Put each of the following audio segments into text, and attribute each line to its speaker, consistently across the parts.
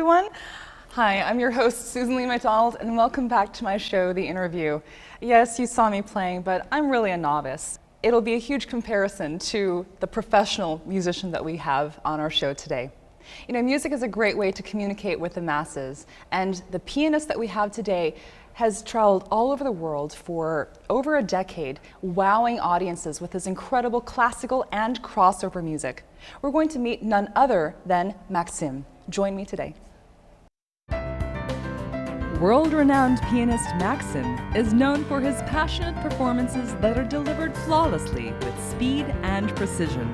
Speaker 1: everyone. Hi, I'm your host, Susan Lee McDonald, and welcome back to my show, The INNERview. Yes, you saw me playing, but I'm really a novice. It'll be a huge comparison to the professional musician that we have on our show today. You know, music is a great way to communicate with the masses, and the pianist that we have today has traveled all over the world for over a decade, wowing audiences with his incredible classical and crossover music. We're going to meet none other than Maksim. Join me today. World-renowned pianist Maksim is known for his passionate performances that are delivered flawlessly with speed and precision.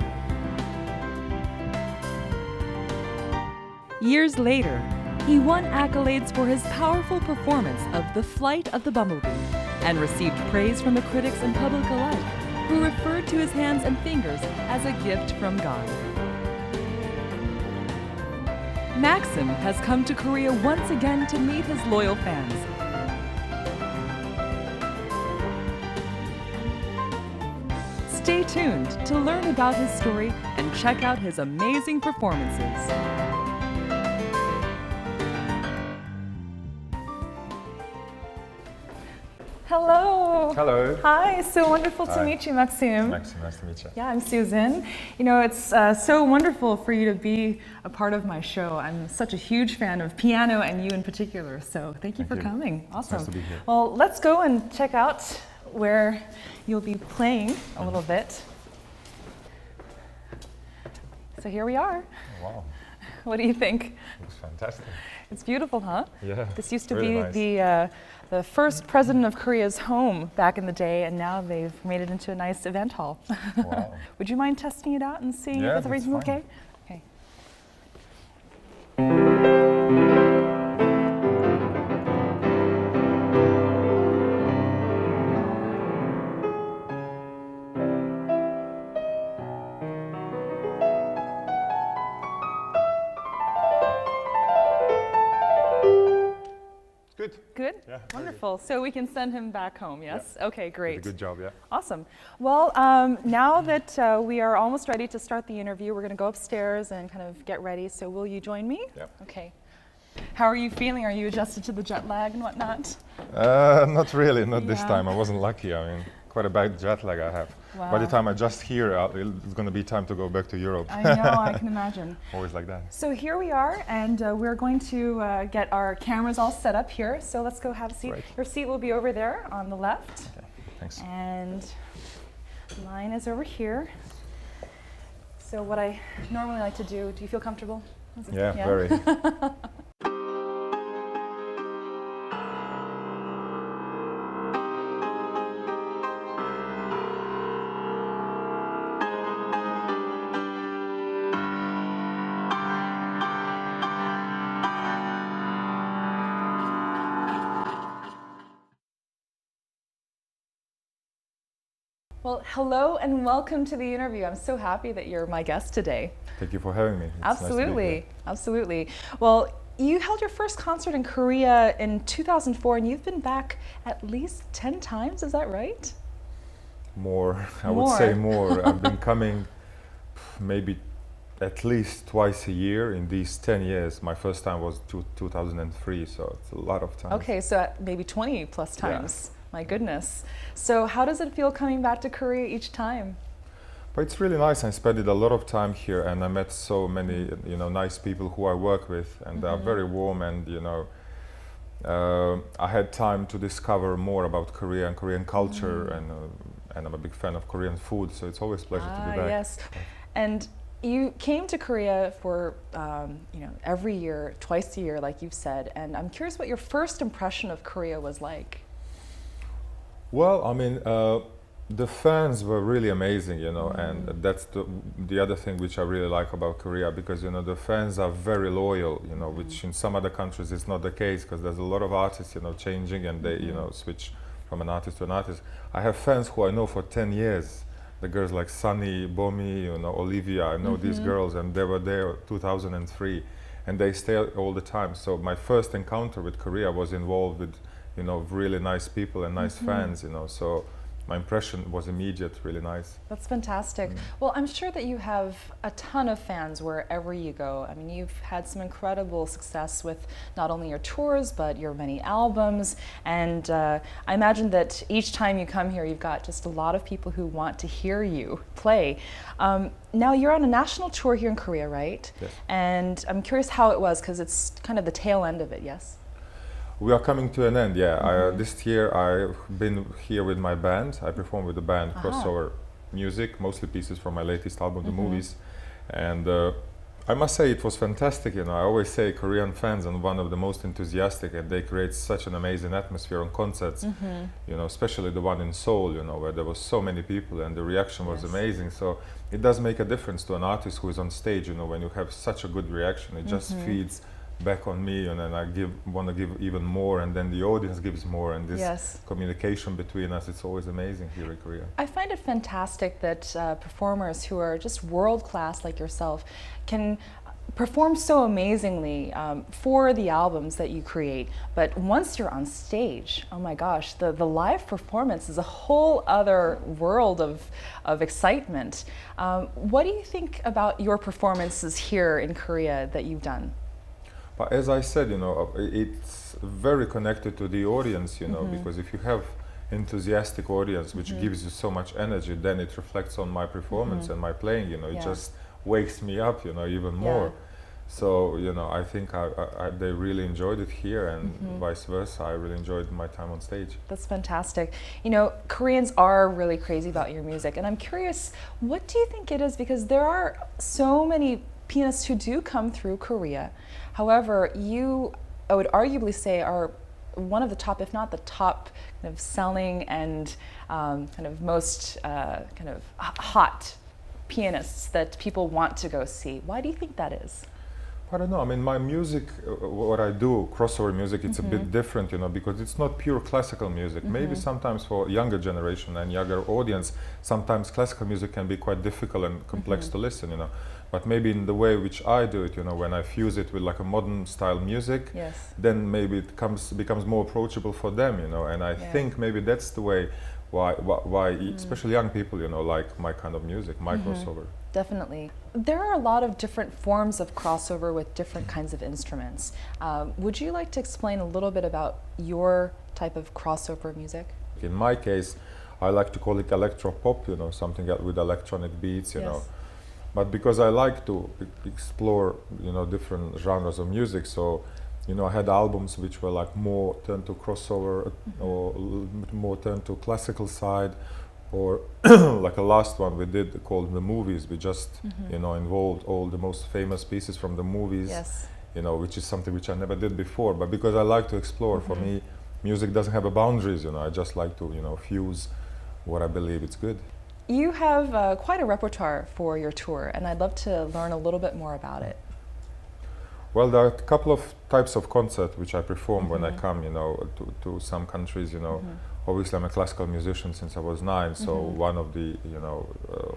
Speaker 1: Years later, he won accolades for his powerful performance of The Flight of the Bumblebee and received praise from the critics and public alike, who referred to his hands and fingers as a gift from God. Maksim has come to Korea once again to meet his loyal fans. Stay tuned to learn about his story and check out his amazing performances. Hello.
Speaker 2: Hello.
Speaker 1: Hi, so wonderful to meet you, Maksim.
Speaker 2: Maksim, nice to meet you.
Speaker 1: Yeah, I'm Susan. You know, it's so wonderful for you to be a part of my show. I'm such a huge fan of piano and you in particular, so thank you for coming. Awesome.
Speaker 2: Nice to be here.
Speaker 1: Well, let's go and check out where you'll be playing a little bit. So here we are.
Speaker 2: Wow.
Speaker 1: What do you think?
Speaker 2: Looks fantastic.
Speaker 1: It's beautiful, huh?
Speaker 2: Yeah.
Speaker 1: This used to
Speaker 2: really
Speaker 1: be
Speaker 2: nice.
Speaker 1: the first president of Korea's home back in the day, and now they've made it into a nice event hall.
Speaker 2: Wow.
Speaker 1: Would you mind testing it out and seeing
Speaker 2: Yeah,
Speaker 1: if everything's
Speaker 2: that's fine.
Speaker 1: okay? Okay.
Speaker 2: Good.
Speaker 1: Good?
Speaker 2: Yeah, very
Speaker 1: Wonderful. So we can send him back home, yes? Okay, great.
Speaker 2: Did a good job, yeah.
Speaker 1: Awesome. Well, now that we are almost ready to start the interview, we're going to go upstairs and kind of get ready. So will you join me?
Speaker 2: Yeah.
Speaker 1: Okay. How are you feeling? Are you adjusted to the jet lag and whatnot?
Speaker 2: Not really, not this
Speaker 1: Yeah.
Speaker 2: time. I wasn't lucky. I mean, quite a bad jet lag I have.
Speaker 1: Wow.
Speaker 2: By the time I just hear, it's going to be time to go back to Europe.
Speaker 1: I know, I can imagine.
Speaker 2: Always like that.
Speaker 1: So here we are, and we're going to get our cameras all set up here. So let's go have a seat.
Speaker 2: Great.
Speaker 1: Your seat will be over there on the left.
Speaker 2: Okay, thanks.
Speaker 1: And mine is over here. So what I normally like to do you feel comfortable?
Speaker 2: Yeah, very.
Speaker 1: Well, hello and welcome to the interview. I'm so happy that you're my guest today.
Speaker 2: Thank you for having me. It's nice to be
Speaker 1: Absolutely,
Speaker 2: here.
Speaker 1: absolutely. Well, you held your first concert in Korea in 2004, and you've been back at least 10 times, is that right?
Speaker 2: More, I
Speaker 1: More.
Speaker 2: would say more. I've been coming maybe at least twice a year in these 10 years. My first time was 2003, so it's a lot of time.
Speaker 1: Okay, so maybe 20 plus
Speaker 2: Yeah.
Speaker 1: times. My goodness. So how does it feel coming back to Korea each time?
Speaker 2: But it's really nice. I spent a lot of time here, and I met so many, nice people who I work with, and they are very warm. And I had time to discover more about Korea and Korean culture, and I'm a big fan of Korean food. So it's always a pleasure to be back.
Speaker 1: Yes, and you came to Korea for every year, twice a year, like you've said. And I'm curious what your first impression of Korea was like.
Speaker 2: Well, I mean, the fans were really amazing, and that's the other thing which I really like about Korea, because the fans are very loyal, which in some other countries is not the case, because there's a lot of artists, changing, and they, switch from an artist to an artist. I have fans who I know for 10 years. The girls like Sunny, Bomi, Olivia. I know these girls, and they were there 2003, and they stay all the time. So my first encounter with Korea was involved with really nice people and nice fans, so my impression was immediate, really nice.
Speaker 1: That's fantastic. Well, I'm sure that you have a ton of fans wherever you go. I mean, you've had some incredible success with not only your tours, but your many albums. And I imagine that each time you come here, you've got just a lot of people who want to hear you play. Now, you're on a national tour here in Korea, right?
Speaker 2: Yes.
Speaker 1: And I'm curious how it was, because it's kind of the tail end of it, yes?
Speaker 2: We are coming to an end, yeah. This year I've been here with my band. I perform with the band Crossover Music, mostly pieces from my latest album, The Movies. And I must say it was fantastic, you know. I always say Korean fans are one of the most enthusiastic, and they create such an amazing atmosphere on concerts, you know, especially the one in Seoul, you know, where there was so many people and the reaction was amazing. So it does make a difference to an artist who is on stage, you know, when you have such a good reaction, it just feeds back on me, and then I want to give even more, and then the audience gives more, and this communication between us, it's always amazing here in Korea.
Speaker 1: I find it fantastic that performers who are just world class like yourself can perform so amazingly for the albums that you create, but once you're on stage, oh my gosh, the live performance is a whole other world of excitement. What do you think about your performances here in Korea that you've done?
Speaker 2: But as I said, you know, it's very connected to the audience, you know, because if you have enthusiastic audience which gives you so much energy, then it reflects on my performance and my playing, you know, it just wakes me up, you know, even more. So, you know, I think they really enjoyed it here, and vice versa. I really enjoyed my time on stage.
Speaker 1: That's fantastic. You know, Koreans are really crazy about your music, and I'm curious, what do you think it is? Because there are so many pianists who do come through Korea. However, you, I would arguably say, are one of the top, if not the top, kind of selling and kind of most kind of hot pianists that people want to go see. Why do you think that is?
Speaker 2: I don't know. I mean, my music, what I do, crossover music, it's a bit different, you know, because it's not pure classical music. Maybe sometimes for younger generation and younger audience, sometimes classical music can be quite difficult and complex to listen, you know. But maybe in the way which I do it, you know, when I fuse it with like a modern style music, then maybe it becomes more approachable for them, you know. And I think maybe that's the way why especially young people, you know, like my kind of music, my crossover.
Speaker 1: Definitely. There are a lot of different forms of crossover with different kinds of instruments. Would you like to explain a little bit about your type of crossover music?
Speaker 2: In my case, I like to call it electro-pop, you know, something with electronic beats, you know. But because I like to explore, you know, different genres of music, so, you know, I had albums which were like more turned to crossover or a little bit more turned to classical side, or like a last one we did called The Movies. We just, you know, involved all the most famous pieces from the movies, you know, which is something which I never did before. But because I like to explore, for me, music doesn't have boundaries, you know. I just like to, you know, fuse what I believe it's good.
Speaker 1: You have quite a repertoire for your tour, and I'd love to learn a little bit more about it.
Speaker 2: Well, there are a couple of types of concert which I perform when I come, you know, to some countries, you know. Obviously, I'm a classical musician since I was 9, so one of the, you know,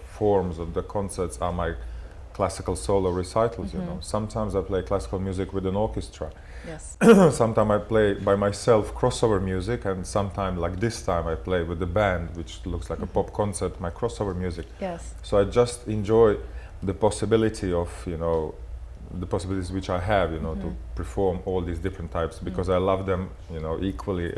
Speaker 2: forms of the concerts are my classical solo recitals, you know. Sometimes I play classical music with an orchestra. Sometimes I play by myself crossover music, and sometimes, like this time, I play with the band, which looks like a pop concert, my crossover music. So I just enjoy the possibility of, you know, the possibilities which I have, you know, to perform all these different types, because I love them, you know, equally,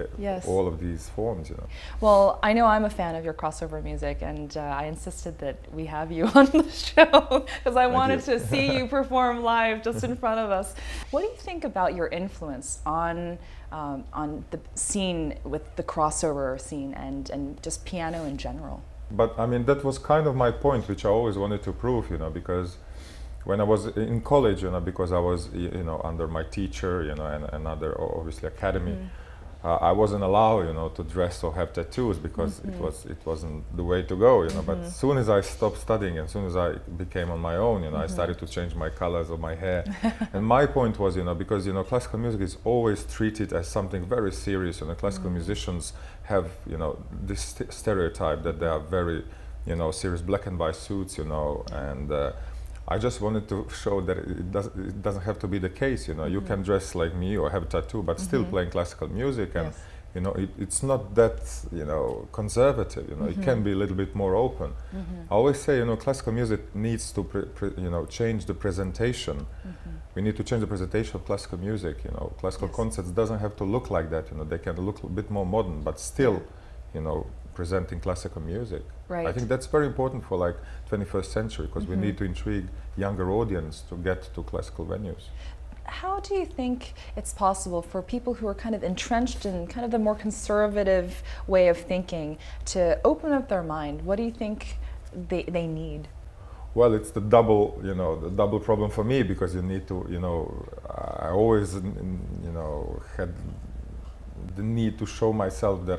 Speaker 2: all of these forms, you know.
Speaker 1: Well, I know I'm a fan of your crossover music, and I insisted that we have you on the show because I wanted to see you perform live just in front of us. What do you think about your influence on the scene, with the crossover scene and just piano in general?
Speaker 2: But I mean, that was kind of my point, which I always wanted to prove, you know, because when I was in college, you know, because I was, you know, under my teacher, you know, and another obviously academy, I wasn't allowed, you know, to dress or have tattoos, because it wasn't the way to go, you know. But as soon as I stopped studying, and as soon as I became on my own, you know, I started to change my colors of my hair. And my point was, you know, because, you know, classical music is always treated as something very serious, and classical musicians have, you know, this stereotype that they are very, you know, serious black and white suits, you know, and I just wanted to show that it doesn't have to be the case, you know. You can dress like me or have a tattoo, but still playing classical music, and you know, it's not that, you know, conservative, you know, it can be a little bit more open. I always say, you know, classical music needs to, you know, change the presentation. We need to change the presentation of classical music, you know. Classical concerts doesn't have to look like that, you know, they can look a bit more modern, but still, you know, presenting classical music.
Speaker 1: Right.
Speaker 2: I think that's very important for like 21st century, because we need to intrigue younger audience to get to classical venues.
Speaker 1: How do you think it's possible for people who are kind of entrenched in kind of the more conservative way of thinking to open up their mind? What do you think they need?
Speaker 2: Well, it's the double, you know, the double problem for me, because you need to, you know, I always, you know, had the need to show myself that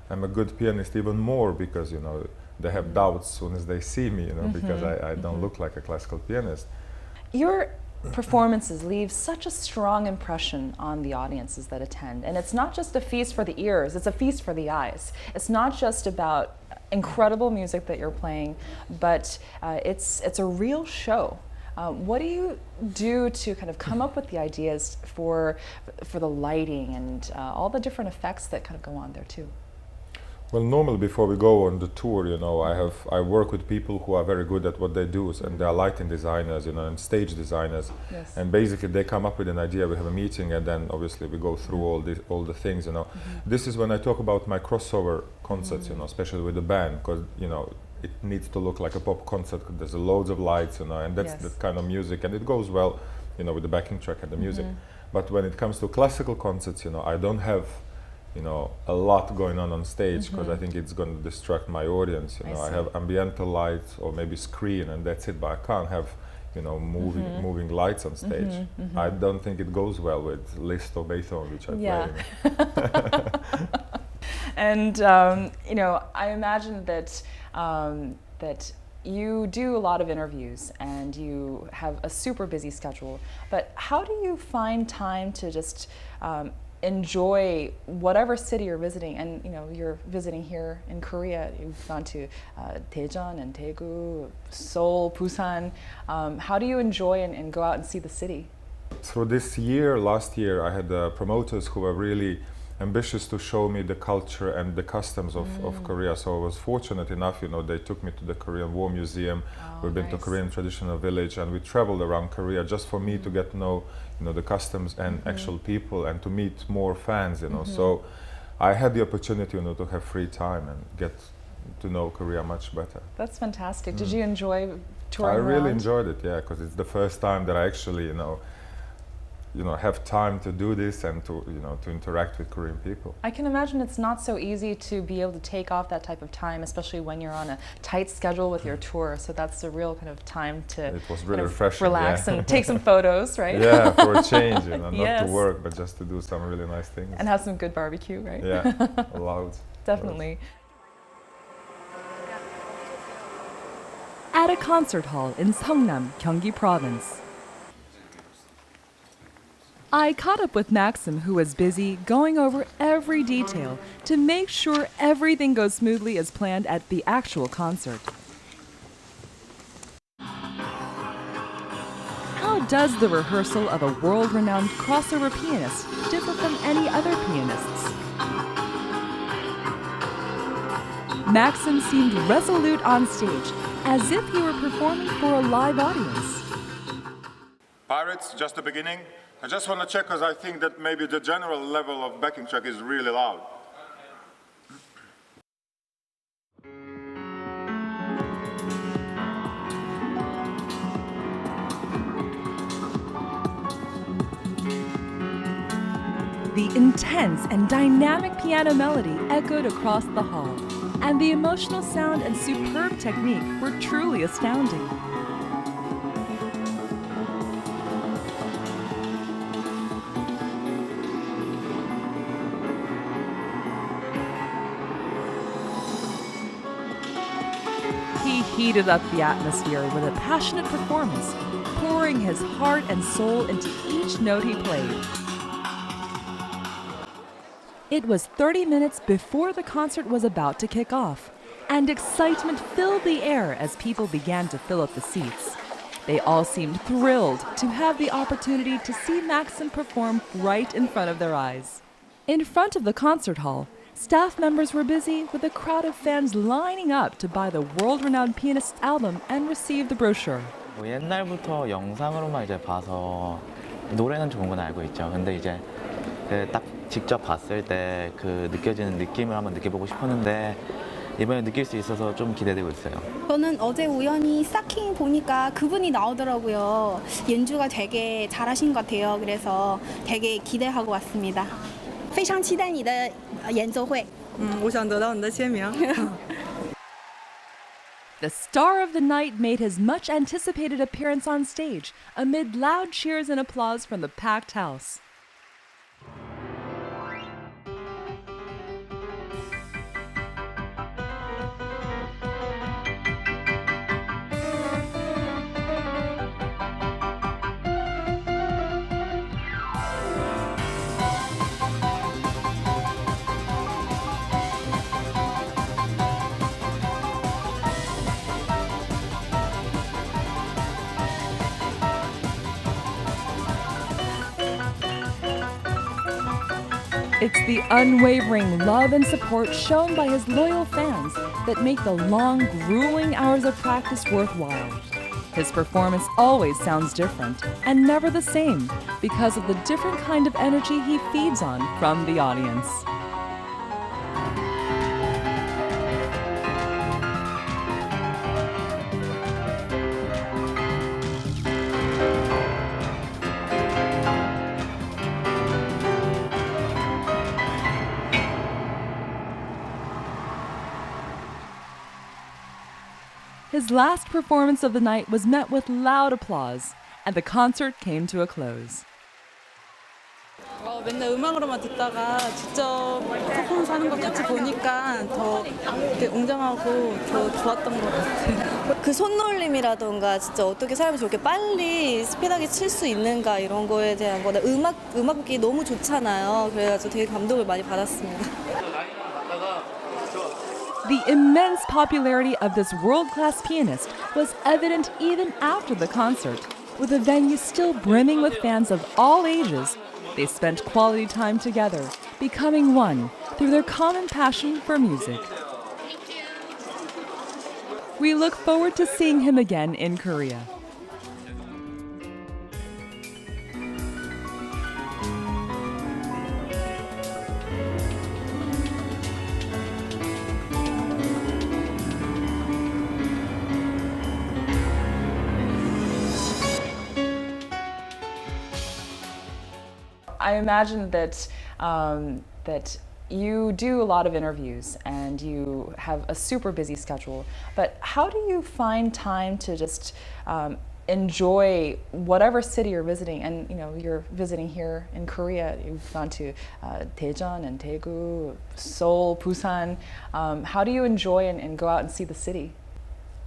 Speaker 2: I'm a good pianist even more, because, you know, they have doubts as soon as they see me, you know, because I don't look like a classical pianist.
Speaker 1: Your performances leave such a strong impression on the audiences that attend, and it's not just a feast for the ears, it's a feast for the eyes. It's not just about incredible music that you're playing, but it's a real show. What do you do to kind of come up with the ideas for the lighting and all the different effects that kind of go on there too?
Speaker 2: Well, normally before we go on the tour, you know, I work with people who are very good at what they do, and they are lighting designers, you know, and stage designers.
Speaker 1: Yes.
Speaker 2: And basically they come up with an idea, we have a meeting, and then obviously we go through all the things, you know. This is when I talk about my crossover concerts, you know, especially with the band, because, you know, it needs to look like a pop concert, 'cause there's loads of lights, you know, and that's the kind of music, and it goes well, you know, with the backing track and the music. But when it comes to classical concerts, you know, I don't have, you know, a lot going on stage, because I think it's going to distract my audience. You know, I have ambiental lights or maybe screen, and that's it. But I can't have, you know, moving lights on stage. I don't think it goes well with Liszt or Beethoven, which I play.
Speaker 1: And you know, I imagine that that you do a lot of interviews and you have a super busy schedule. But how do you find time to just enjoy whatever city you're visiting? And you know, you're visiting here in Korea. You've gone to Daejeon and Daegu, Seoul, Busan. How do you enjoy and go out and see the city?
Speaker 2: Through this year, last year, I had promoters who were really ambitious to show me the culture and the customs of Korea. So I was fortunate enough, you know, they took me to the Korean War Museum. We've been to Korean Traditional Village, and we traveled around Korea just for me to get to know, you know, the customs and actual people, and to meet more fans, you know. So I had the opportunity, you know, to have free time and get to know Korea much better.
Speaker 1: That's fantastic. Did you enjoy touring around?
Speaker 2: I really enjoyed it, yeah, because it's the first time that I actually, you know, have time to do this and to, you know, to interact with Korean people.
Speaker 1: I can imagine it's not so easy to be able to take off that type of time, especially when you're on a tight schedule with your tour. So that's a real kind of time to
Speaker 2: It was really refreshing,
Speaker 1: relax and take some photos, right?
Speaker 2: Yeah, for a change, you know, not
Speaker 1: Yes.
Speaker 2: to work, but just to do some really nice things.
Speaker 1: And have some good barbecue, right?
Speaker 2: Yeah, loud.
Speaker 1: Definitely. At a concert hall in Seongnam, Gyeonggi Province. I caught up with Maxim, who was busy going over every detail to make sure everything goes smoothly as planned at the actual concert. How does the rehearsal of a world-renowned crossover pianist differ from any other pianists? Maxim seemed resolute on stage, as if he were performing for a live audience.
Speaker 3: Pirates, just the beginning. I just want to check, because I think that maybe the general level of backing track is really loud.
Speaker 1: The intense and dynamic piano melody echoed across the hall, and the emotional sound and superb technique were truly astounding. He heated up the atmosphere with a passionate performance, pouring his heart and soul into each note he played. It was 30 minutes before the concert was about to kick off, and excitement filled the air as people began to fill up the seats. They all seemed thrilled to have the opportunity to see Maxim perform right in front of their eyes. In front of the concert hall, staff members were busy with a crowd of fans lining up to buy the world-renowned pianist's album and receive the brochure.
Speaker 4: 뭐 옛날부터 영상으로만 이제 봐서 노래는 좋은 건 알고 있죠. 근데 이제 딱 직접 봤을 때 그 느껴지는 느낌을 한번 느껴보고 싶었는데 이번에 느낄 수 있어서 좀 기대되고 있어요.
Speaker 5: 저는 어제 우연히 스타킹 보니까 그분이 나오더라고요. 연주가 되게 잘하신 것 같아요. 그래서 되게 기대하고 왔습니다. 非常期待你的演奏会。
Speaker 6: 我想得到你的签名。
Speaker 1: The star of the night made his much anticipated appearance on stage amid loud cheers and applause from the packed house. It's the unwavering love and support shown by his loyal fans that make the long, grueling hours of practice worthwhile. His performance always sounds different and never the same because of the different kind of energy he feeds on from the audience. His last performance of the night was met with loud applause, and the concert came to a close.
Speaker 6: 맨날 음악으로만 듣다가 직접 퍼포먼스 하는 거 같이 보니까 더 이렇게 웅장하고 더 좋았던 것 같아요.
Speaker 7: 그 손놀림이라던가 진짜 어떻게 사람이 저렇게 빨리 스피드하게 칠 수 있는가 이런 거에 대한 거나 음악이 너무 좋잖아요. 그래가지고 되게 감동을 많이 받았습니다.
Speaker 1: The immense popularity of this world-class pianist was evident even after the concert. With the venue still brimming with fans of all ages, they spent quality time together, becoming one through their common passion for music. We look forward to seeing him again in Korea. I imagine that that you do a lot of interviews and you have a super busy schedule. But how do you find time to just enjoy whatever city you're visiting? And you're visiting here in Korea. You've gone to Daejeon and Daegu, Seoul, Busan. How do you enjoy and go out and see the city?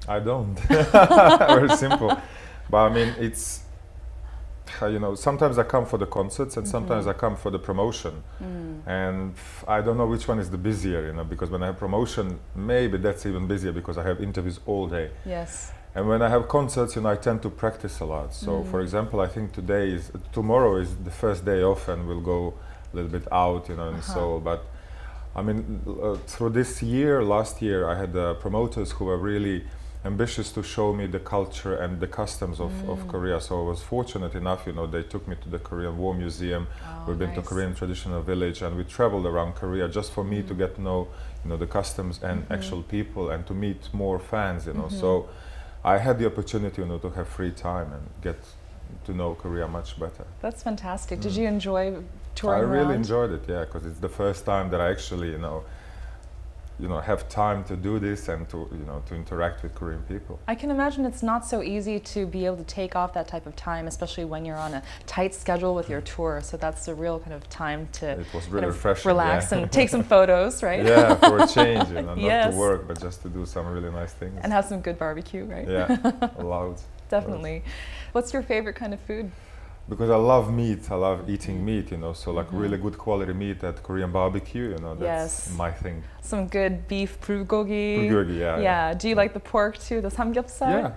Speaker 2: I don't. Very simple. But I mean, it's sometimes I come for the concerts and sometimes I come for the promotion. And I don't know which one is the busier, because when I have promotion, maybe that's even busier because I have interviews all day.
Speaker 1: Yes.
Speaker 2: And when I have concerts, I tend to practice a lot. So, for example, I think tomorrow is the first day off, and we'll go a little bit out, in Seoul. But I mean, through this year, last year, I had promoters who were really ambitious to show me the culture and the customs of Korea. So I was fortunate enough, they took me to the Korean War Museum. We've been to Korean Traditional Village, and we traveled around Korea just for me to get to know, the customs and actual people, and to meet more fans, So I had the opportunity, to have free time and get to know Korea much better.
Speaker 1: That's fantastic. Did you enjoy touring around?
Speaker 2: I really enjoyed it, yeah, because it's the first time that I actually, have time to do this and to interact with Korean people.
Speaker 1: I can imagine it's not so easy to be able to take off that type of time, especially when you're on a tight schedule with your tour. So that's a real kind of time to
Speaker 2: It was really refreshing,
Speaker 1: relax
Speaker 2: yeah.
Speaker 1: and take some photos, right?
Speaker 2: Yeah, for a change, not
Speaker 1: Yes.
Speaker 2: to work, but just to do some really nice things.
Speaker 1: And have some good barbecue, right?
Speaker 2: Yeah, loud.
Speaker 1: Definitely. What's your favorite kind of food?
Speaker 2: because I love meat, I love eating meat, you know, so like really good quality meat at Korean barbecue, you know, that's
Speaker 1: Yes.
Speaker 2: my thing.
Speaker 1: Some good beef bulgogi.
Speaker 2: Bulgogi, yeah.
Speaker 1: Yeah. Do you like the pork too, the samgyeopsal?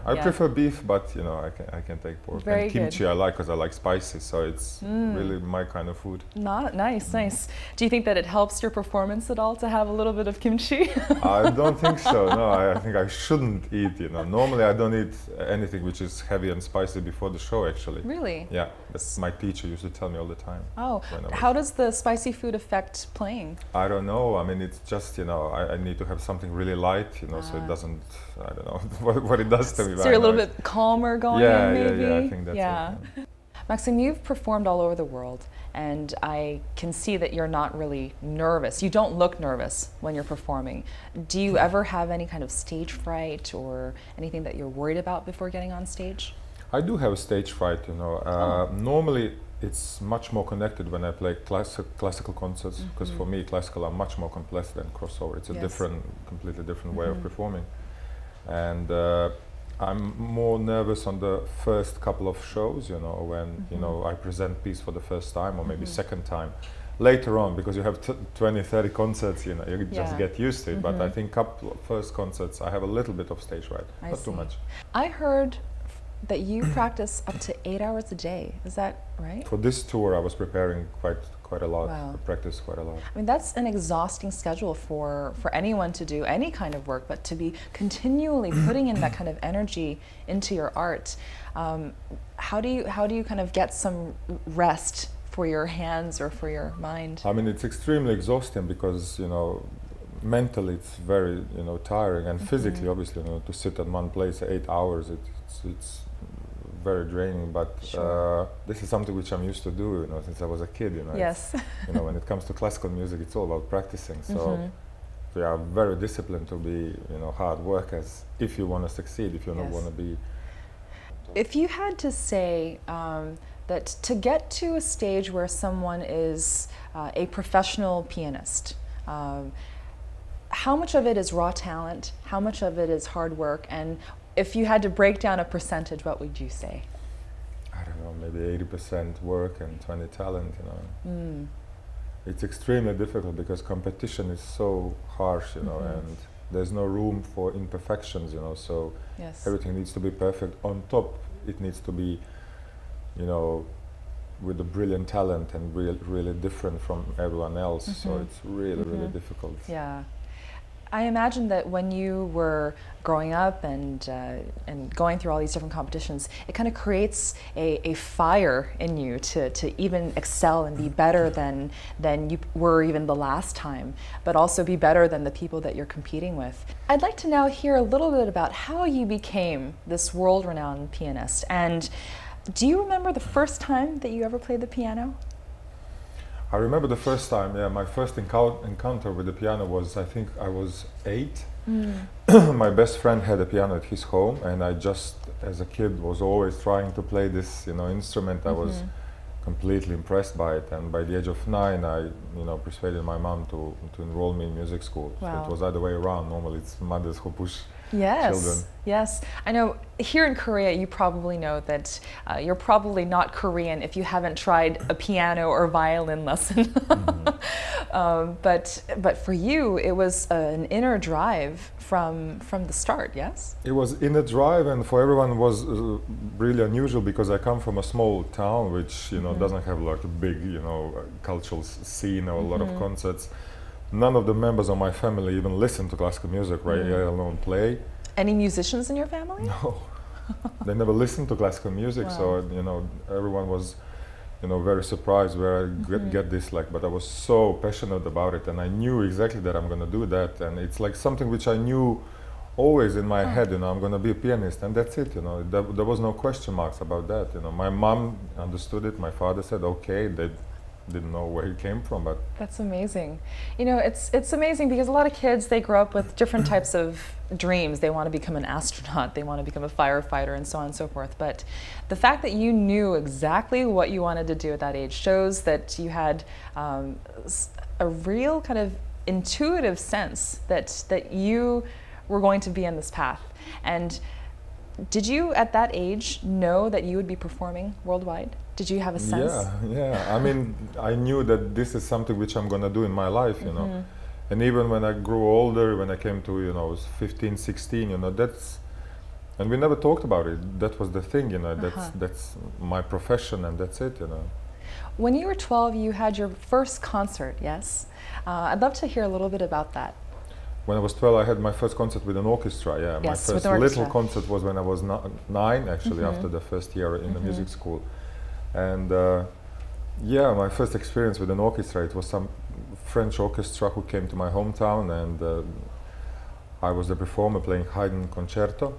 Speaker 2: I prefer beef, but you know, I can take pork.
Speaker 1: Very
Speaker 2: and kimchi
Speaker 1: good.
Speaker 2: I like because I like spicy, so it's really my kind of food.
Speaker 1: Nice, nice. Do you think that it helps your performance at all to have a little bit of kimchi?
Speaker 2: I don't think so. No, I think I shouldn't eat. You know, normally I don't eat anything which is heavy and spicy before the show. Actually.
Speaker 1: Really?
Speaker 2: Yeah, that's my teacher used to tell me all the time.
Speaker 1: Oh,
Speaker 2: when I was-
Speaker 1: how does the spicy food affect playing?
Speaker 2: I don't know. I mean, it's just, you know, I need to have something really light, you know, so it doesn't. I don't know what it does to me.
Speaker 1: So
Speaker 2: but
Speaker 1: you're
Speaker 2: I
Speaker 1: a little
Speaker 2: know
Speaker 1: bit calmer going
Speaker 2: Yeah,
Speaker 1: in,
Speaker 2: yeah,
Speaker 1: maybe?
Speaker 2: yeah, I think that's it, yeah.
Speaker 1: Maxim, you've performed all over the world, and I can see that you're not really nervous. You don't look nervous when you're performing. Do you ever have any kind of stage fright or anything that you're worried about before getting on stage?
Speaker 2: I do have stage fright, you know. Normally, it's much more connected when I play classical concerts, because for me, classical are much more complex than crossover. It's a
Speaker 1: Yes.
Speaker 2: completely different way of performing. And I'm more nervous on the first couple of shows, you know, when, you know, I present piece for the first time or maybe second time. Later on, because you have 20, 30 concerts, you know, you just
Speaker 1: Yeah.
Speaker 2: get used to it. But I think couple of first concerts, I have a little bit of stage fright,
Speaker 1: I
Speaker 2: not too
Speaker 1: see.
Speaker 2: much.
Speaker 1: I heard that you practice up to 8 hours a day. Is that right?
Speaker 2: For this tour, I was preparing quite a lot.
Speaker 1: Wow.
Speaker 2: I practiced quite a lot.
Speaker 1: I mean, that's an exhausting schedule for anyone to do any kind of work, but to be continually putting in that kind of energy into your art. How do you kind of get some rest for your hands or for your mind?
Speaker 2: I mean, it's extremely exhausting because, you know, mentally it's very, you know, tiring, and physically, obviously, you know, to sit in one place 8 hours, it's very draining. But this is something which I'm used to do, you know, since I was a kid. You know,
Speaker 1: Yes.
Speaker 2: you know, when it comes to classical music, it's all about practicing. So we are very disciplined to be, you know, hard workers if you want to succeed. If you don't
Speaker 1: Yes.
Speaker 2: want to be.
Speaker 1: If you had to say that to get to a stage where someone is a professional pianist, how much of it is raw talent? How much of it is hard work? And if you had to break down a percentage, what would you say?
Speaker 2: I don't know, maybe 80% work and 20 talent, you know. It's extremely difficult because competition is so harsh, you know, and there's no room for imperfections, you know, so
Speaker 1: Yes.
Speaker 2: everything needs to be perfect. On top, it needs to be, you know, with a brilliant talent and really different from everyone else, so it's really difficult.
Speaker 1: Yeah. I imagine that when you were growing up and going through all these different competitions, it kind of creates a fire in you to even excel and be better than you were even the last time, but also be better than the people that you're competing with. I'd like to now hear a little bit about how you became this world-renowned pianist. And do you remember the first time that you ever played the piano?
Speaker 2: I remember the first time, yeah, my first encounter with the piano was, I think I was 8. My best friend had a piano at his home, and I just, as a kid, was always trying to play this, you know, instrument. I was completely impressed by it, and by the age of 9, I, you know, persuaded my mom to enroll me in music school. So
Speaker 1: Wow.
Speaker 2: it was the other way around. Normally, it's mothers who push
Speaker 1: Yes,
Speaker 2: children.
Speaker 1: yes. I know here in Korea, you probably know that you're probably not Korean if you haven't tried a piano or violin lesson. But for you, it was an inner drive from the start, yes?
Speaker 2: It was in a drive, and for everyone it was really unusual because I come from a small town which, you know, doesn't have like a big, you know, cultural scene or a lot of concerts. None of the members of my family even listen to classical music, right? Let alone play.
Speaker 1: Any musicians in your family?
Speaker 2: No, they never listened to classical music. So, you know, everyone was, you know, very surprised where I get this, like, but I was so passionate about it, and I knew exactly that I'm going to do that, and it's like something which I knew always in my head, you know, I'm going to be a pianist, and that's it, you know. There was no question marks about that, you know. My mom understood it, my father said okay, they didn't know where it came from, but
Speaker 1: That's amazing. You know, it's amazing because a lot of kids, they grow up with different types of dreams. They want to become an astronaut, they want to become a firefighter, and so on and so forth. But the fact that you knew exactly what you wanted to do at that age shows that you had a real kind of intuitive sense that you were going to be in this path. And Did you, at that age, know that you would be performing worldwide? Did you have a sense?
Speaker 2: Yeah. I mean, I knew that this is something which I'm gonna do in my life, you know. And even when I grew older, when I came to, you know, I was 15, 16, you know, and we never talked about it. That was the thing, you know, that's my profession and that's it, you know.
Speaker 1: When you were 12, you had your first concert, yes? I'd love to hear a little bit about that.
Speaker 2: When I was 12, I had my first concert with an orchestra, yeah.
Speaker 1: Yes,
Speaker 2: my
Speaker 1: with
Speaker 2: first
Speaker 1: an orchestra.
Speaker 2: little concert was when I was 9, actually, after the first year in the music school. And yeah, my first experience with an orchestra, it was some French orchestra who came to my hometown, and I was the performer playing Haydn concerto.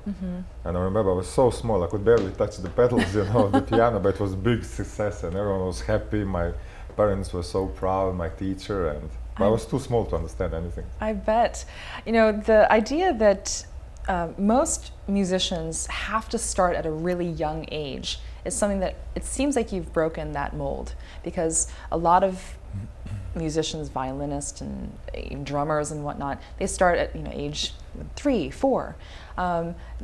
Speaker 2: And I remember I was so small, I could barely touch the pedals, you know, of the piano, but it was a big success and everyone was happy. My parents were so proud, my teacher, and I was too small to understand anything.
Speaker 1: I bet. You know, the idea that most musicians have to start at a really young age is something that it seems like you've broken that mold, because a lot of musicians, violinists and drummers and whatnot, they start at, you know, age 3, 4.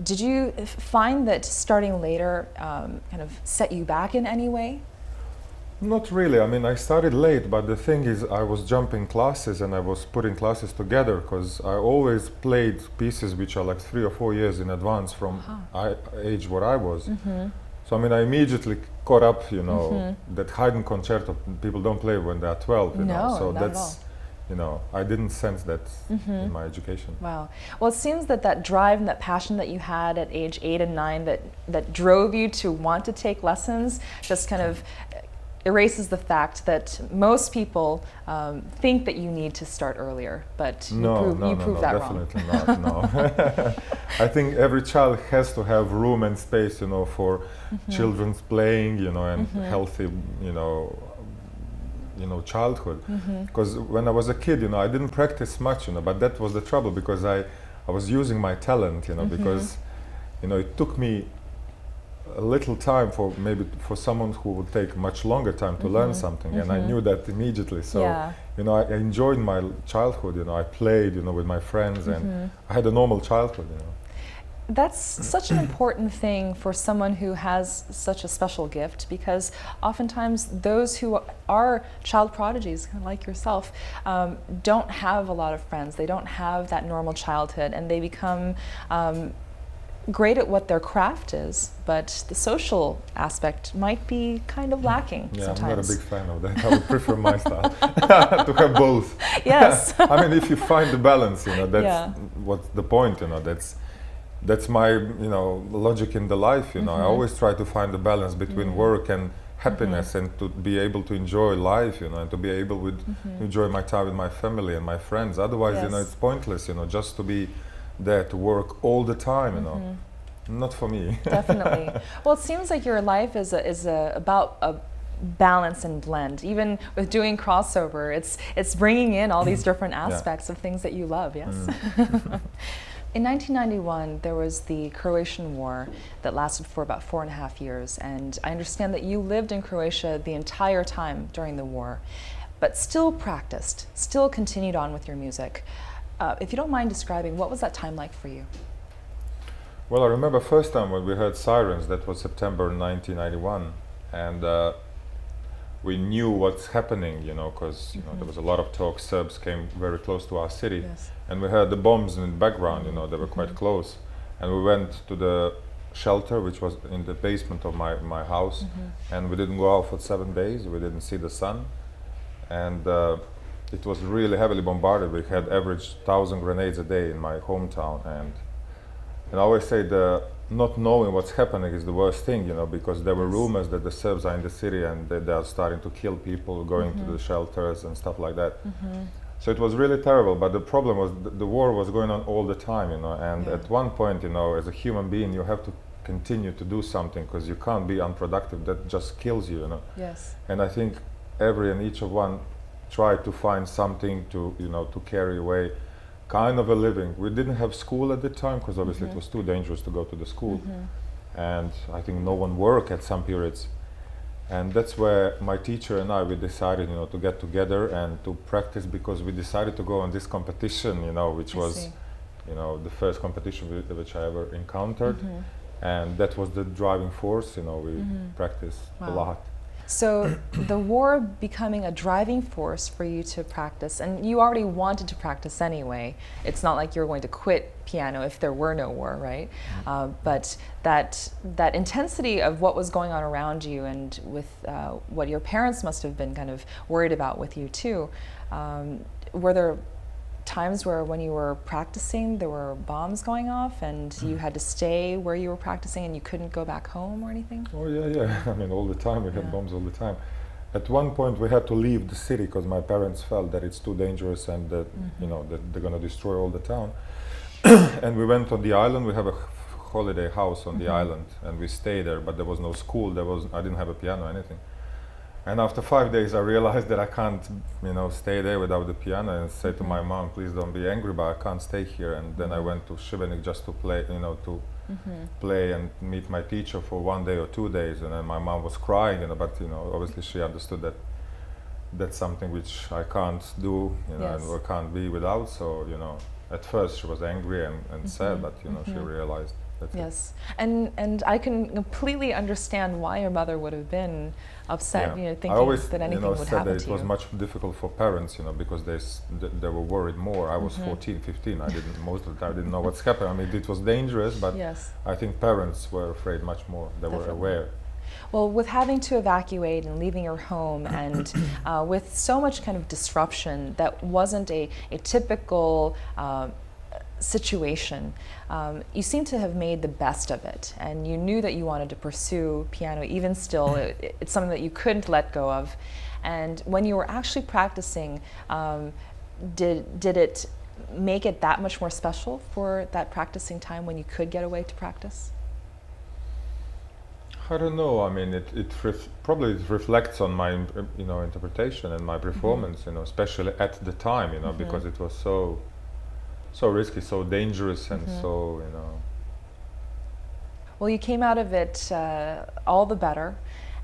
Speaker 1: Did you find that starting later kind of set you back in any way?
Speaker 2: Not really. I mean, I started late, but the thing is, I was jumping classes and I was putting classes together because I always played pieces which are like 3 or 4 years in advance from age what I was. So I mean, I immediately caught up, you know, that Haydn concerto people don't play when they are 12, you know. So
Speaker 1: not at
Speaker 2: that's,
Speaker 1: all.
Speaker 2: you know, I didn't sense that in my education.
Speaker 1: Wow. Well, it seems that that drive and that passion that you had at age 8 and 9 that drove you to want to take lessons just kind of erases the fact that most people think that you need to start earlier, but you prove that
Speaker 2: definitely
Speaker 1: wrong.
Speaker 2: not. No, I think every child has to have room and space, you know, for children's playing, you know, and healthy, you know, childhood. Because when I was a kid, you know, I didn't practice much, you know, but that was the trouble because I was using my talent, you know, because, you know, it took me a little time for someone who would take much longer time to learn something, and I knew that immediately. So you know, I enjoyed my childhood. You know, I played, you know, with my friends, and I had a normal childhood. You know,
Speaker 1: that's such an important thing for someone who has such a special gift, because oftentimes those who are child prodigies, kind of like yourself, don't have a lot of friends. They don't have that normal childhood, and they become great at what their craft is, but the social aspect might be kind of lacking sometimes.
Speaker 2: I'm not a big fan of that. I would prefer my style to have both.
Speaker 1: Yes.
Speaker 2: I mean, if you find the balance, you know, that's what's the point. You know, that's my, you know, logic in the life. You know, I always try to find the balance between work and happiness, and to be able to enjoy life. You know, and to be able to enjoy my time with my family and my friends. Otherwise, you know, it's pointless. You know, just to be there to work all the time, you know. Not for me.
Speaker 1: Definitely. Well, it seems like your life is about a balance and blend. Even with doing crossover, it's bringing in all these different aspects of things that you love, yes? In 1991, there was the Croatian War that lasted for about 4.5 years, and I understand that you lived in Croatia the entire time during the war, but still practiced, still continued on with your music. If you don't mind describing, what was that time like for you?
Speaker 2: Well, I remember first time when we heard sirens, that was September 1991, and we knew what's happening, you know, because you know, there was a lot of talk. Serbs came very close to our city, and we heard the bombs in the background, you know, they were quite close. And we went to the shelter, which was in the basement of my house, and we didn't go out for 7 days, we didn't see the sun, and it was really heavily bombarded. We had average 1,000 grenades a day in my hometown, and I always say the not knowing what's happening is the worst thing, you know, because there were rumors that the Serbs are in the city and they are starting to kill people, going to the shelters and stuff like that. So it was really terrible, but the problem was the war was going on all the time, you know, and at one point, you know, as a human being, you have to continue to do something because you can't be unproductive. That just kills you, you know.
Speaker 1: Yes.
Speaker 2: And I think every and each of one tried to find something to, you know, to carry away kind of a living. We didn't have school at the time because obviously it was too dangerous to go to the school, and I think no one worked at some periods, and that's where my teacher and we decided, you know, to get together and to practice, because we decided to go on this competition, you know, which was, you know, the first competition which I ever encountered, and that was the driving force. You know, we practiced a lot.
Speaker 1: So the war becoming a driving force for you to practice, and you already wanted to practice anyway. It's not like you were going to quit piano if there were no war, right? But that intensity of what was going on around you, and with what your parents must have been kind of worried about with you too. Were there times where when you were practicing there were bombs going off and you had to stay where you were practicing and you couldn't go back home or anything?
Speaker 2: Oh yeah. I mean, all the time we had bombs all the time. At one point we had to leave the city because my parents felt that it's too dangerous and that you know that they're going to destroy all the town. And we went on the island. We have a holiday house on the island, and we stayed there. But there was no school. I didn't have a piano or anything. And after 5 days, I realized that I can't, you know, stay there without the piano, and said to my mom, "Please don't be angry, but I can't stay here." And then I went to Šibenik just to play, you know, to play and meet my teacher for 1 day or 2 days. And then my mom was crying, you know, but you know, obviously she understood that that's something which I can't do, you know, and I can't be without. So, you know, at first she was angry and sad, but you know, she realized.
Speaker 1: Yes, and I can completely understand why your mother would have been upset, you know, thinking
Speaker 2: I always,
Speaker 1: that anything
Speaker 2: you know,
Speaker 1: would
Speaker 2: said
Speaker 1: happen
Speaker 2: that
Speaker 1: to
Speaker 2: it was
Speaker 1: you.
Speaker 2: much difficult for parents, you know, because they were worried more. I was 14, 15. I didn't, most of the time, I didn't know what's happening. I mean, it was dangerous, but I think parents were afraid much more. They were aware.
Speaker 1: Well, with having to evacuate and leaving your home and with so much kind of disruption that wasn't a typical situation, you seem to have made the best of it, and you knew that you wanted to pursue piano. Even still, it's something that you couldn't let go of. And when you were actually practicing, did it make it that much more special for that practicing time when you could get away to practice?
Speaker 2: I don't know. I mean, probably it reflects on my, you know, interpretation and my performance, you know, especially at the time, you know, because it was so risky, so dangerous, and so, you know.
Speaker 1: Well, you came out of it all the better,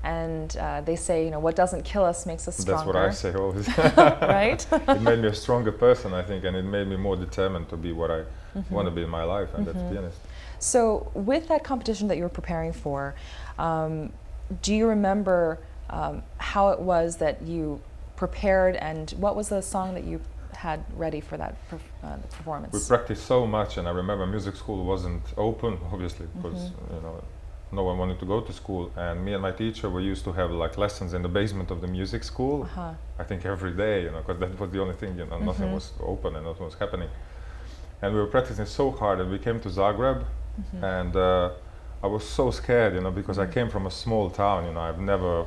Speaker 1: and they say, you know, what doesn't kill us makes us stronger.
Speaker 2: That's what I say always.
Speaker 1: Right?
Speaker 2: It made me a stronger person, I think, and it made me more determined to be what I want to be in my life, and that's pianist.
Speaker 1: So with that competition that you were preparing for, do you remember how it was that you prepared, and what was the song that you had ready for that performance?
Speaker 2: We practiced so much, and I remember music school wasn't open, obviously, because you know, no one wanted to go to school, and me and my teacher, we used to have like lessons in the basement of the music school, I think every day, you know, because that was the only thing, you know, nothing was open and nothing was happening. And we were practicing so hard, and we came to Zagreb, and I was so scared, you know, because I came from a small town, you know, I've never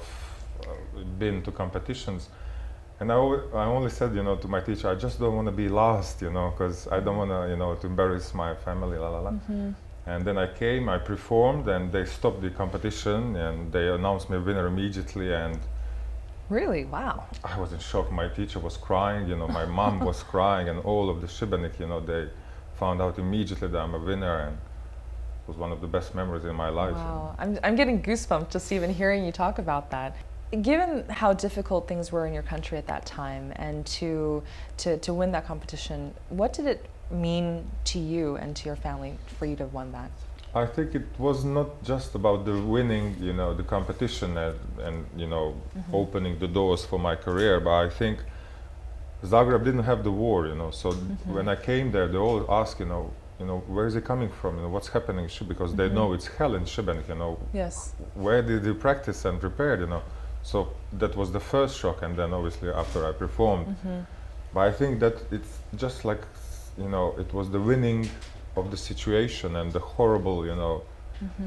Speaker 2: been to competitions. And I only said, you know, to my teacher, I just don't want to be last, you know, because I don't want to, you know, to embarrass my family, la la la. And then I came, I performed, and they stopped the competition, and they announced me a winner immediately. And
Speaker 1: really? Wow.
Speaker 2: I was in shock. My teacher was crying, you know, my mom was crying, and all of the Šibenik, you know, they found out immediately that I'm a winner, and it was one of the best memories in my life.
Speaker 1: Wow. I'm getting goosebumps just even hearing you talk about that. Given how difficult things were in your country at that time, and to win that competition, what did it mean to you and to your family for you to have won that?
Speaker 2: I think it was not just about the winning, you know, the competition and you know, opening the doors for my career, but I think Zagreb didn't have the war, you know, so when I came there, they all asked, you know, where is it coming from, you know, what's happening, because they know it's hell in Šibenik, you know.
Speaker 1: Yes.
Speaker 2: Where did you practice and prepare, you know? So that was the first shock, and then obviously after I performed. But I think that it's just like, you know, it was the winning of the situation and the horrible, you know,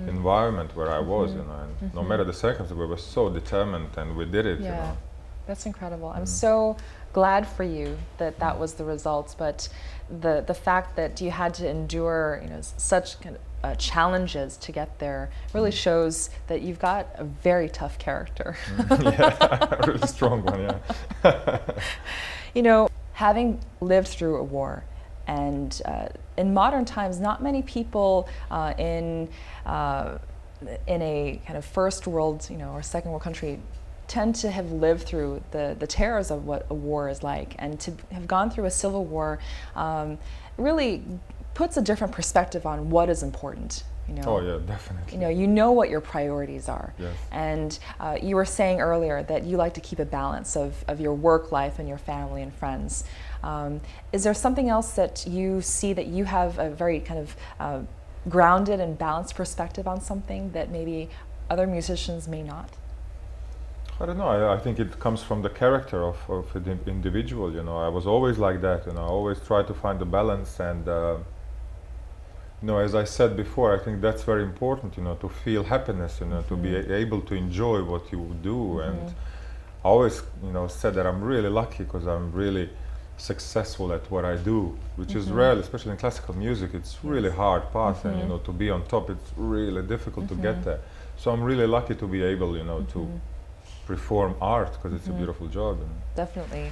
Speaker 2: environment where I was, you know, and no matter the circumstances, we were so determined, and we did it, you know.
Speaker 1: That's incredible. I'm so glad for you that that was the results, but the fact that you had to endure, you know, such kind of challenges to get there really shows that you've got a very tough character.
Speaker 2: Yeah, a really strong one, yeah.
Speaker 1: You know, having lived through a war, and in modern times, not many people in a kind of first world, you know, or second world country tend to have lived through the terrors of what a war is like, and to have gone through a civil war really puts a different perspective on what is important. You know,
Speaker 2: Oh yeah, definitely.
Speaker 1: you know what your priorities are.
Speaker 2: Yes.
Speaker 1: And you were saying earlier that you like to keep a balance of your work life and your family and friends. Is there something else that you see that you have a very kind of grounded and balanced perspective on something that maybe other musicians may not?
Speaker 2: I don't know. I think it comes from the character of the individual. You know, I was always like that. You know, I always try to find the balance, and you know, as I said before, I think that's very important. You know, to feel happiness. You know, to be able to enjoy what you do. And I always, you know, said that I'm really lucky because I'm really successful at what I do, which is rare, especially in classical music. It's really hard path, and you know, to be on top, it's really difficult to get there. So I'm really lucky to be able, you know, to perform art because it's a beautiful job.
Speaker 1: Definitely.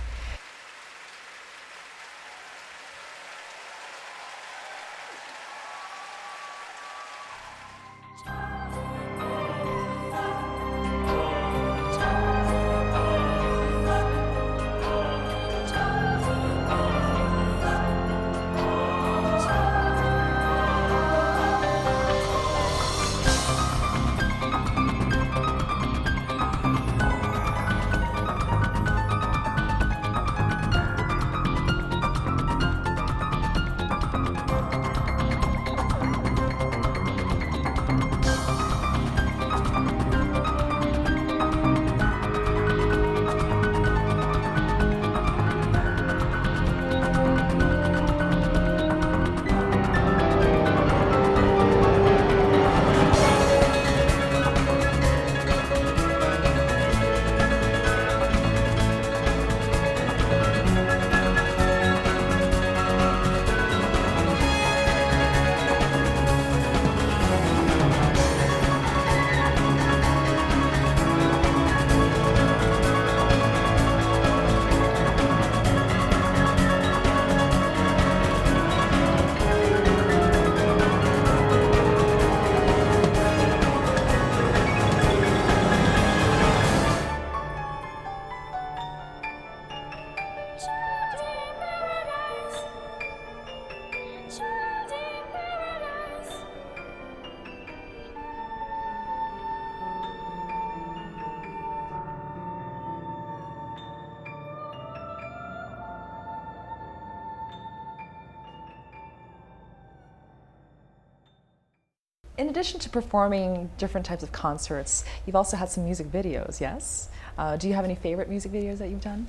Speaker 1: In addition to performing different types of concerts, you've also had some music videos, yes? Do you have any favorite music videos that you've done?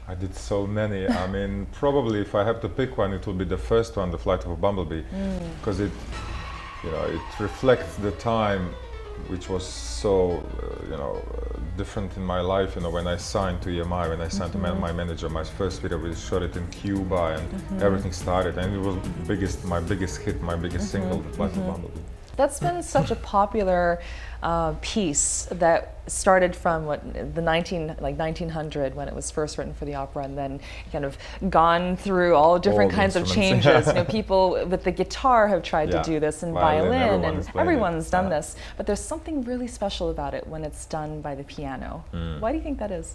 Speaker 2: I did so many. I mean, probably if I have to pick one, it will be the first one, the Flight of Bumblebee, because it, you know, it reflects the time which was so, different in my life. You know, when I signed to EMI, when I signed to my manager, my first video, we shot it in Cuba, and everything started, and it was my biggest hit, my biggest single, the Flight of Bumblebee.
Speaker 1: That's been such a popular piece that started from the 1900 when it was first written for the opera, and then kind of gone through all different kinds of changes. You know, people with the guitar have tried to do this, and violin, and everyone's done this. But there's something really special about it when it's done by the piano. Why do you think that is?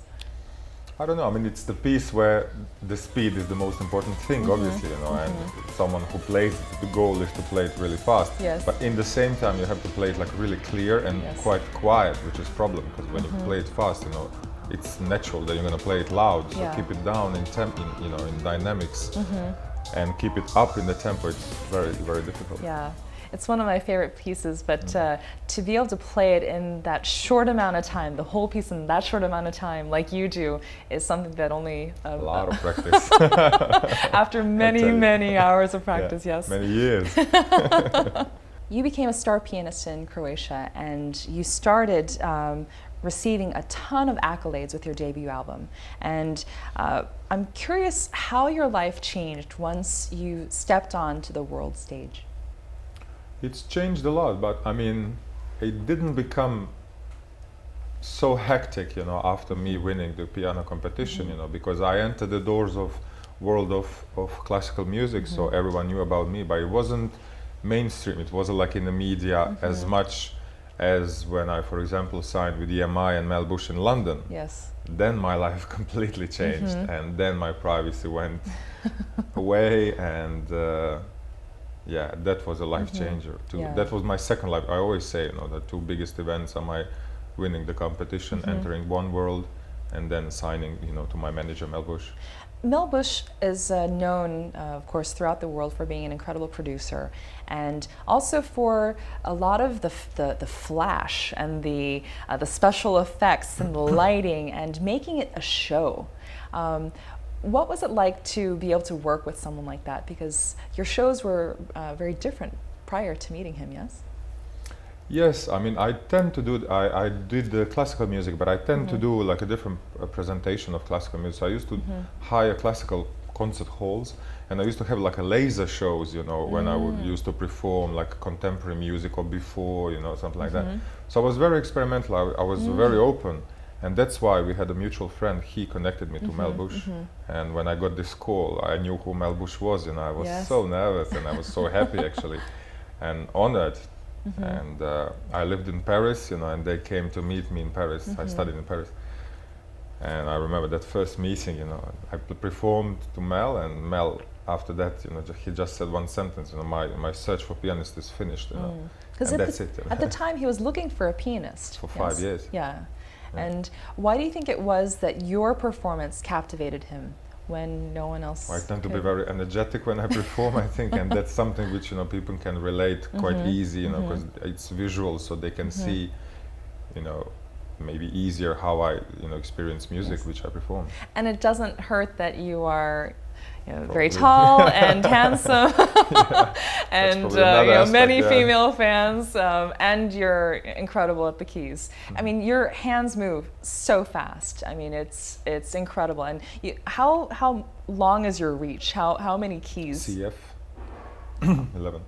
Speaker 2: I don't know. I mean, it's the piece where the speed is the most important thing, obviously, you know, and someone who plays it, the goal is to play it really fast.
Speaker 1: Yes.
Speaker 2: But in the same time, you have to play it like really clear and quite quiet, which is a problem, because when you play it fast, you know, it's natural that you're going to play it loud. So keep it down in in dynamics, and keep it up in the tempo. It's very, very difficult.
Speaker 1: Yeah. It's one of my favorite pieces, but to be able to play it in that short amount of time, the whole piece in that short amount of time, like you do, is something that only
Speaker 2: a lot of practice.
Speaker 1: After many hours of practice, yes.
Speaker 2: Many years.
Speaker 1: You became a star pianist in Croatia, and you started receiving a ton of accolades with your debut album. And I'm curious how your life changed once you stepped onto the world stage.
Speaker 2: It's changed a lot, but I mean, it didn't become so hectic, you know, after me winning the piano competition, you know, because I entered the doors of world of classical music, so everyone knew about me, but it wasn't mainstream. It wasn't like in the media as much as when I, for example, signed with EMI and Mel Bush in London.
Speaker 1: Yes.
Speaker 2: Then my life completely changed, and then my privacy went away, and yeah, that was a life changer too.
Speaker 1: Yeah.
Speaker 2: That was my second life. I always say, you know, the two biggest events are my winning the competition, entering One World, and then signing, you know, to my manager Mel Bush.
Speaker 1: Mel Bush is known, of course, throughout the world for being an incredible producer, and also for a lot of the flash and the special effects and the lighting and making it a show. What was it like to be able to work with someone like that? Because your shows were very different prior to meeting him, yes?
Speaker 2: Yes, I mean, I tend to do, I did the classical music, but I tend to do like a different presentation of classical music. So I used to hire classical concert halls, and I used to have like a laser shows, you know, when I would used to perform like contemporary music or before, you know, something like that. So I was very experimental, I was very open. And that's why we had a mutual friend, he connected me to Mel Bush. And when I got this call, I knew who Mel Bush was, and I was so nervous, and I was so happy actually, and honored. And I lived in Paris, you know, and they came to meet me in Paris. I studied in Paris. And I remember that first meeting, you know, I performed to Mel, and Mel, after that, you know, he just said one sentence, you know, my search for pianist is finished, you know, and that's it.
Speaker 1: At the time, he was looking for a pianist.
Speaker 2: For 5 years.
Speaker 1: Yeah. And why do you think it was that your performance captivated him when no one else
Speaker 2: I tend to be very energetic when I perform, I think, and that's something which, you know, people can relate quite easy, you know, because it's visual, so they can see, you know, maybe easier how I, you know, experience music which I perform.
Speaker 1: And it doesn't hurt that you are, you know, very tall and handsome, and you know, many female fans, and you're incredible at the keys. I mean, your hands move so fast. I mean, it's incredible. And how long is your reach? How many keys?
Speaker 2: CF 11.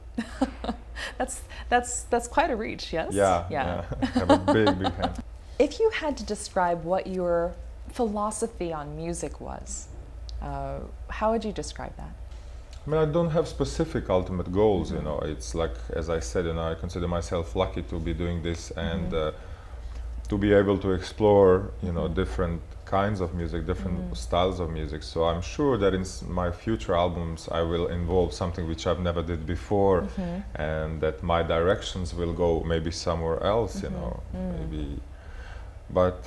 Speaker 1: That's quite a reach, yes?
Speaker 2: Yeah. I have a big hand.
Speaker 1: If you had to describe what your philosophy on music was, how would you describe that?
Speaker 2: I mean, I don't have specific ultimate goals, you know. It's like, as I said, you know, I consider myself lucky to be doing this and to be able to explore, you know, different kinds of music, different styles of music. So I'm sure that in my future albums I will involve something which I've never did before, and that my directions will go maybe somewhere else, you know, maybe. But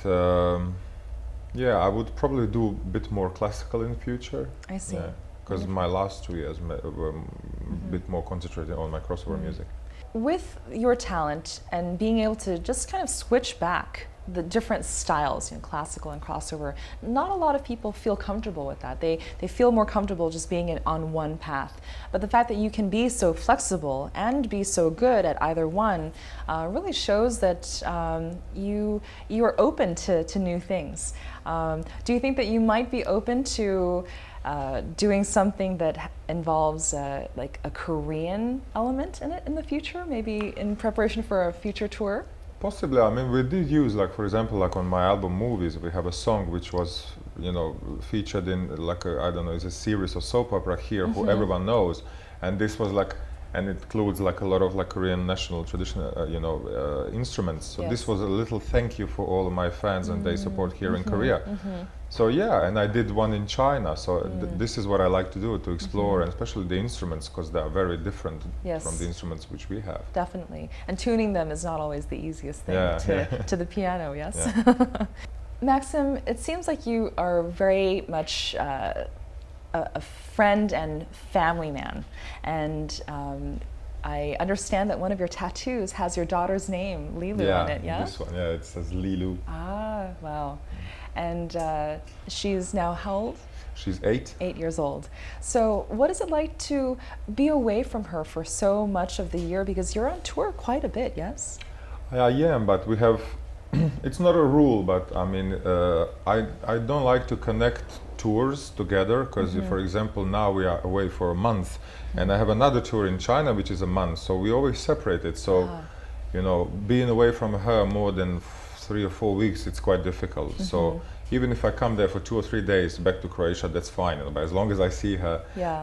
Speaker 2: yeah, I would probably do a bit more classical in the future.
Speaker 1: I see.
Speaker 2: Because my last 2 years were a bit more concentrated on my crossover music.
Speaker 1: With your talent and being able to just kind of switch back the different styles, you know, classical and crossover, not a lot of people feel comfortable with that. They feel more comfortable just being on one path. But the fact that you can be so flexible and be so good at either one really shows that you are open to new things. Do you think that you might be open to doing something that involves like a Korean element in it in the future, maybe in preparation for a future tour?
Speaker 2: Possibly. I mean, we did use, like, for example, like on my album Movies, we have a song which was, you know, featured in like I don't know, it's a series of soap opera here who everyone knows, and this was like, and it includes like a lot of like Korean national traditional, you know, instruments. So this was a little thank you for all of my fans and their support here in Korea. So yeah, and I did one in China. So this is what I like to do, to explore, and especially the instruments, because they are very different from the instruments which we have.
Speaker 1: Definitely, and tuning them is not always the easiest thing to the piano. Yes.
Speaker 2: Yeah.
Speaker 1: Maxim, it seems like you are very much a friend and family man, and I understand that one of your tattoos has your daughter's name, Lilu, on it. Yeah,
Speaker 2: this one. Yeah, it says Lilu.
Speaker 1: Ah, wow. And she's now how old?
Speaker 2: She's 8.
Speaker 1: 8 years old. So what is it like to be away from her for so much of the year? Because you're on tour quite a bit, yes?
Speaker 2: I am, but we have, it's not a rule, but I mean, I don't like to connect tours together, because for example, now we are away for a month, and I have another tour in China, which is a month, so we always separate it. So, you know, being away from her more than 3 or 4 weeks, it's quite difficult. So even if I come there for 2 or 3 days back to Croatia, that's fine. But as long as I see her,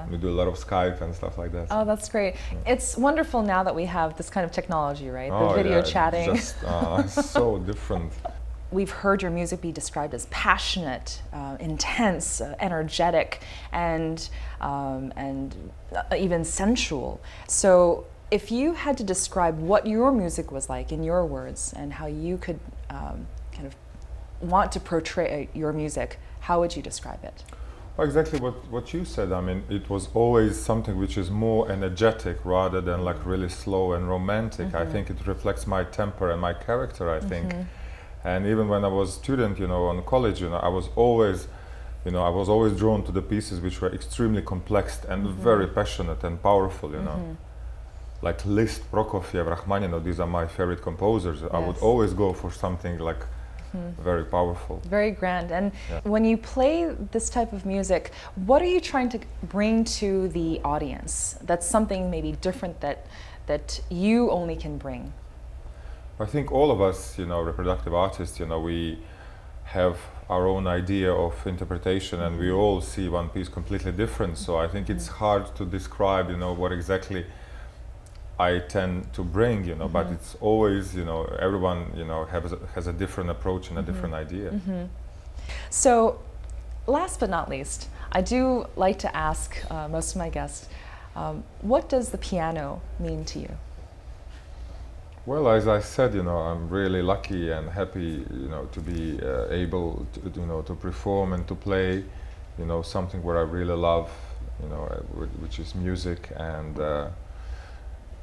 Speaker 2: we do a lot of Skype and stuff like that.
Speaker 1: Oh, that's great. It's wonderful now that we have this kind of technology, right? The video chatting.
Speaker 2: It's just so different.
Speaker 1: we've heard your music be described as passionate, intense, energetic, and even sensual. So if you had to describe what your music was like in your words and how you could kind of want to portray your music, how would you describe it?
Speaker 2: Well, exactly what you said. I mean, it was always something which is more energetic rather than like really slow and romantic. I think it reflects my temper and my character, I think. And even when I was a student, you know, on college, I was always drawn to the pieces which were extremely complex and very passionate and powerful, you know. Like Liszt, Prokofiev, Rachmaninoff, these are my favorite composers. I would always go for something like very powerful.
Speaker 1: Very grand. And when you play this type of music, what are you trying to bring to the audience? That's something maybe different that you only can bring.
Speaker 2: I think all of us, you know, reproductive artists, you know, we have our own idea of interpretation and we all see one piece completely different. So I think it's hard to describe, you know, what exactly I tend to bring, you know, but it's always, you know, everyone, you know, has a different approach and a different idea.
Speaker 1: So, last but not least, I do like to ask most of my guests, what does the piano mean to you?
Speaker 2: Well, as I said, you know, I'm really lucky and happy, you know, to be able to, you know, to perform and to play, you know, something where I really love, you know, which is music, and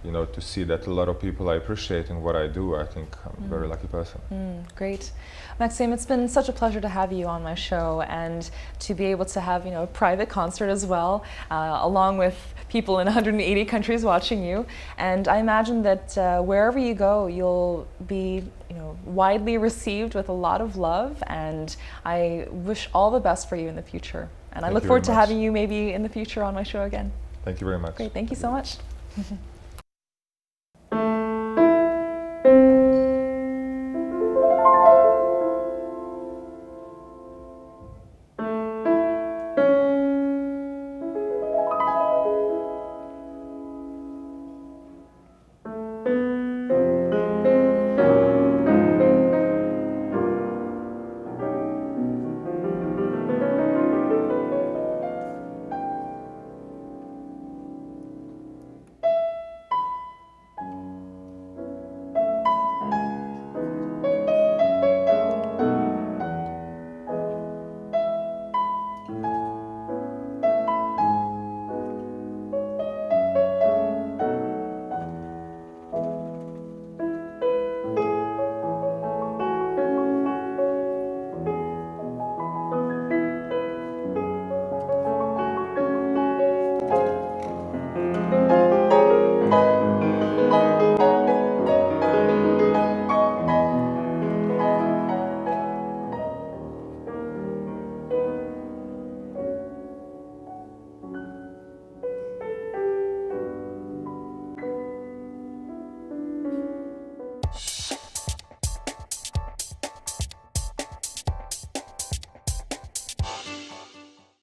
Speaker 2: you know, to see that a lot of people are appreciating what I do. I think I'm a very lucky person.
Speaker 1: Great. Maksim, it's been such a pleasure to have you on my show and to be able to have, you know, a private concert as well, along with people in 180 countries watching you. And I imagine that wherever you go, you'll be, you know, widely received with a lot of love, and I wish all the best for you in the future. And I look forward to having you maybe in the future on my show again.
Speaker 2: Thank you very much.
Speaker 1: Great, thank you so much.